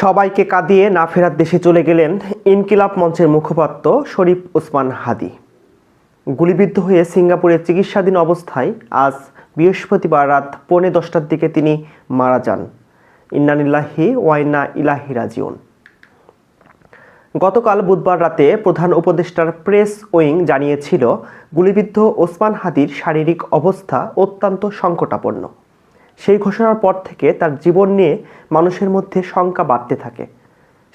সবাইকে কাঁদিয়ে না ফেরার দেশে চলে গেলেন ইনকিলাব মঞ্চের মুখপাত্র শরীফ ওসমান হাদি। গুলিবিদ্ধ হয়ে সিঙ্গাপুরে চিকিৎসাধীন অবস্থায় আজ বৃহস্পতিবার রাত 10:45টার দিকে তিনি মারা যান। ইন্না লিল্লাহি ওয়া ইন্না ইলাইহি রাজিউন। গতকাল বুধবার রাতে প্রধান উপদেষ্টার প্রেস উইং জানিয়েছিল, গুলিবিদ্ধ ওসমান হাদির শারীরিক অবস্থা অত্যন্ত সংকটাপন্ন। সেই ঘোষণার পর থেকে তার জীবন নিয়ে মানুষের মধ্যে শঙ্কা বাড়তে থাকে।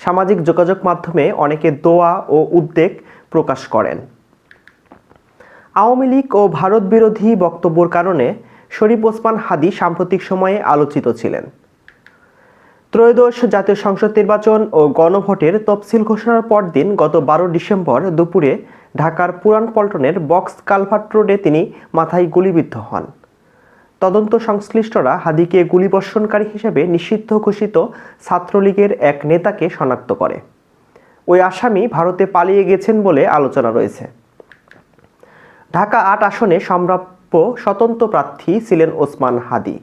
সামাজিক যোগাযোগ মাধ্যমে অনেকে দোয়া ও উদ্বেগ প্রকাশ করেন। আওয়ামী লীগ ও ভারত বিরোধী বক্তব্যের কারণে শরীফ ওসমান হাদি সাম্প্রতিক সময়ে আলোচিত ছিলেন। ত্রয়োদশ জাতীয় সংসদ নির্বাচন ও গণভোটের তফসিল ঘোষণার পরদিন গত 12 ডিসেম্বর দুপুরে ঢাকার পুরান পল্টনের বক্স কালভার্ট রোডে তিনি মাথায় গুলিবিদ্ধ হন। তদন্ত সংশ্লিষ্টরা হাদিকে গুলিবর্ষণকারী হিসেবে নিষিদ্ধ ঘোষিত ছাত্রলীগের এক নেতাকে শনাক্ত করে। ওই আসামি ভারতে পালিয়ে গেছেন বলে আলোচনা রয়েছে। ঢাকা 8 আসনে সম্ভাব্য স্বতন্ত্র প্রার্থী ছিলেন ওসমান হাদি।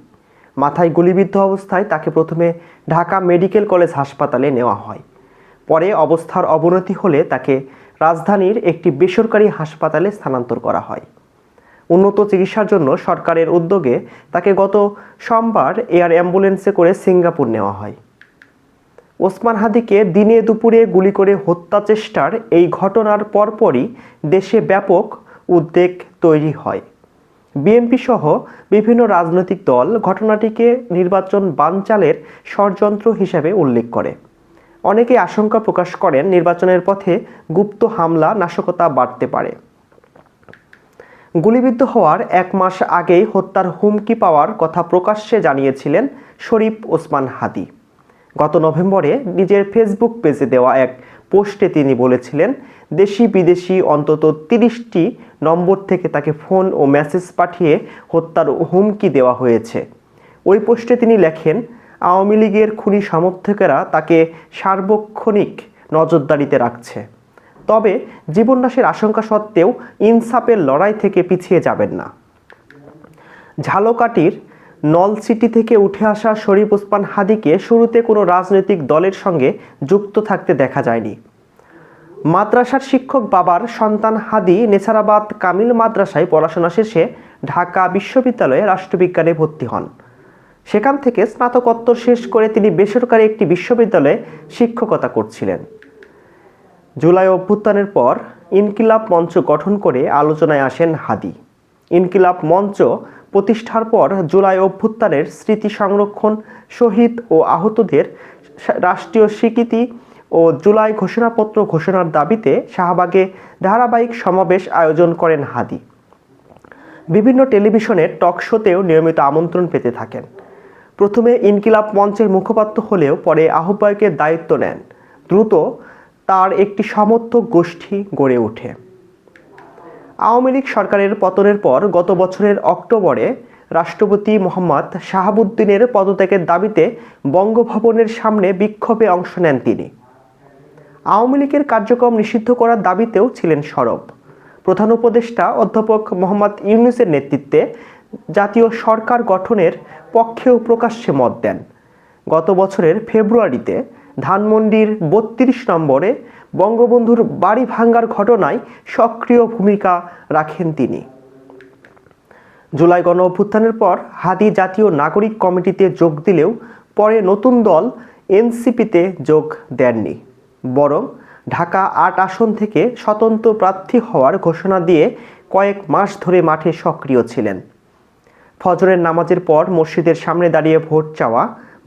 মাথায় গুলিবিদ্ধ অবস্থায় তাকে প্রথমে ঢাকা মেডিকেল কলেজ হাসপাতালে নেওয়া হয়। পরে অবস্থার অবনতি হলে তাকে রাজধানীর একটি বেসরকারি হাসপাতালে স্থানান্তর করা হয়। উন্নত চিকিৎসার জন্য সরকারের উদ্যোগে তাকে গত সোমবার এয়ার অ্যাম্বুলেন্সে করে সিঙ্গাপুর নেওয়া হয়। ওসমান হাদিকে দিনে দুপুরে গুলি করে হত্যা চেষ্টার এই ঘটনার পরপরই দেশে ব্যাপক উদ্বেগ তৈরি হয়। বিএনপি সহ বিভিন্ন রাজনৈতিক দল ঘটনাটিকে নির্বাচন বানচালের ষড়যন্ত্র হিসেবে উল্লেখ করে। অনেকে আশঙ্কা প্রকাশ করেন, নির্বাচনের পথে গুপ্ত হামলা নাশকতা বাড়তে পারে। গুলিবিদ্ধ হওয়ার 1 মাস আগেই হত্যার হুমকি পাওয়ার কথা প্রকাশ্যে জানিয়েছিলেন শরীফ ওসমান হাদি। গত নভেম্বরে নিজের ফেসবুক পেজে দেওয়া এক পোস্টে তিনি বলেছিলেন, দেশি বিদেশি অন্তত 30টি নম্বর থেকে তাকে ফোন ও মেসেজ পাঠিয়ে হত্যার হুমকি দেওয়া হয়েছে। ওই পোস্টে তিনি লেখেন, আওয়ামী লীগের খুনি সমর্থকেরা তাকে সার্বক্ষণিক নজরদারিতে রাখছে। তবে জীবননাশের আশঙ্কা সত্ত্বেও ইনসাফের লড়াই থেকে পিছিয়ে যাবেন না। ঝালকাঠির নলছিটি থেকে উঠে আসা শরীফ ওসমান হাদিকে শুরুতে কোনো রাজনৈতিক দলের সঙ্গে যুক্ত থাকতে দেখা যায়নি। মাদ্রাসার শিক্ষক বাবার সন্তান হাদি নেছারাবাদ কামিল মাদ্রাসায় পড়াশোনা শেষে ঢাকা বিশ্ববিদ্যালয়ে রাষ্ট্রবিজ্ঞানে ভর্তি হন। সেখান থেকে স্নাতকোত্তর শেষ করে তিনি বেসরকারি একটি বিশ্ববিদ্যালয়ে শিক্ষকতা করছিলেন। জুলাই অভ্যুত্থানের পর ইনকিলাব মঞ্চ গঠন করে আলোচনায় আসেন হাদি। ইনকিলাব মঞ্চ প্রতিষ্ঠার পর জুলাই অভ্যুত্থানের স্মৃতি সংরক্ষণ, শহীদ ও আহতদের রাষ্ট্রীয় স্বীকৃতি ও জুলাই ঘোষণাপত্র ঘোষণার দাবিতে শাহবাগে ধারাবাহিক সমাবেশ আয়োজন করেন হাদি। বিভিন্ন টেলিভিশনের টক শোতেও নিয়মিত আমন্ত্রণ পেতে থাকেন। প্রথমে ইনকিলাব মঞ্চের মুখপাত্র হলেও পরে আহ্বায়কের দায়িত্ব নেন। দ্রুত তার একটি সমর্থক গোষ্ঠী গড়ে ওঠে। আওয়ামী লীগ সরকারের পতনের পর গত বছরের অক্টোবরে রাষ্ট্রপতি মোহাম্মদ শাহাবুদ্দিনের পদত্যাগের দাবিতে বঙ্গভবনের সামনে বিক্ষোভে অংশ নেন তিনি। আওয়ামী লীগের কার্যক্রম নিষিদ্ধ করার দাবিতেও ছিলেন সরব। প্রধান উপদেষ্টা অধ্যাপক মোহাম্মদ ইউনূসের নেতৃত্বে জাতীয় সরকার গঠনের পক্ষেও প্রকাশ্যে মত দেন। গত বছরের ফেব্রুয়ারিতে ধানমন্ডির 32 নম্বরে বঙ্গবন্ধুর বাড়ি ভাঙ্গার ঘটনায় সক্রিয় ভূমিকা রাখেন তিনি। জুলাই গণ অভ্যুত্থানের পর হাদি জাতীয় নাগরিক কমিটিতে যোগ দিলেও পরে নতুন দল এনসিপিতে যোগ দেননি, বরং ঢাকা 8 আসন থেকে স্বতন্ত্র প্রার্থী হওয়ার ঘোষণা দিয়ে কয়েক মাস ধরে মাঠে সক্রিয় ছিলেন। ফজরের নামাজের পর মসজিদের সামনে দাঁড়িয়ে ভোট চাওয়া,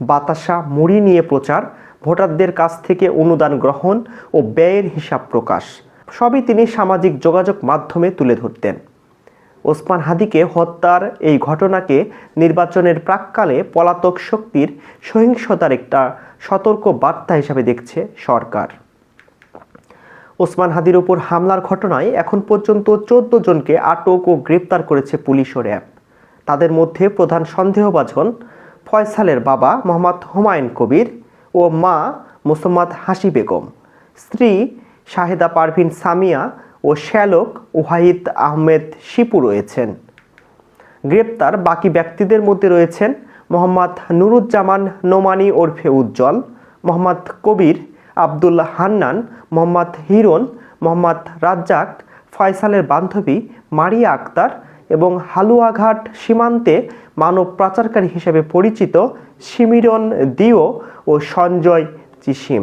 বাতাসা মুড়ি নিয়ে প্রচার, ভোটারদের কাছ থেকে অনুদান গ্রহণ ও ব্যয়ের হিসাব প্রকাশ সবই তিনি সামাজিক যোগাযোগ মাধ্যমে তুলে ধরতেন। ওসমান হাদিকে হত্যার এই ঘটনাকে নির্বাচনের প্রাক্কালে পলাতক শক্তির সহিংসতার একটা সতর্ক বার্তা হিসাবে দেখছে সরকার। ওসমান হাদির উপর হামলার ঘটনায় এখন পর্যন্ত 14 জনকে আটক ও গ্রেপ্তার করেছে পুলিশ ও র্যাব। তাদের মধ্যে প্রধান সন্দেহভাজন ফয়সালের বাবা মোহাম্মদ হুমায়ুন কবির ও মা মোসাম্মদ হাসি বেগম, স্ত্রী শাহেদা পারভিন সামিয়া ও শ্যালক ওয়াহিদ আহমেদ শিপু রয়েছেন। গ্রেপ্তার বাকি ব্যক্তিদের মধ্যে রয়েছেন মোহাম্মদ নুরুজ্জামান নোমানী ওরফে উজ্জ্বল, মোহাম্মদ কবির, আব্দুল হান্নান, মোহাম্মদ হিরন, মোহাম্মদ রাজ্জাক, ফয়সালের বান্ধবী মারিয়া আক্তার এবং হালুয়াঘাট সীমান্তে মানব পাচারকারী হিসেবে পরিচিত শিমিরন দিও ও সঞ্জয় চিসিম।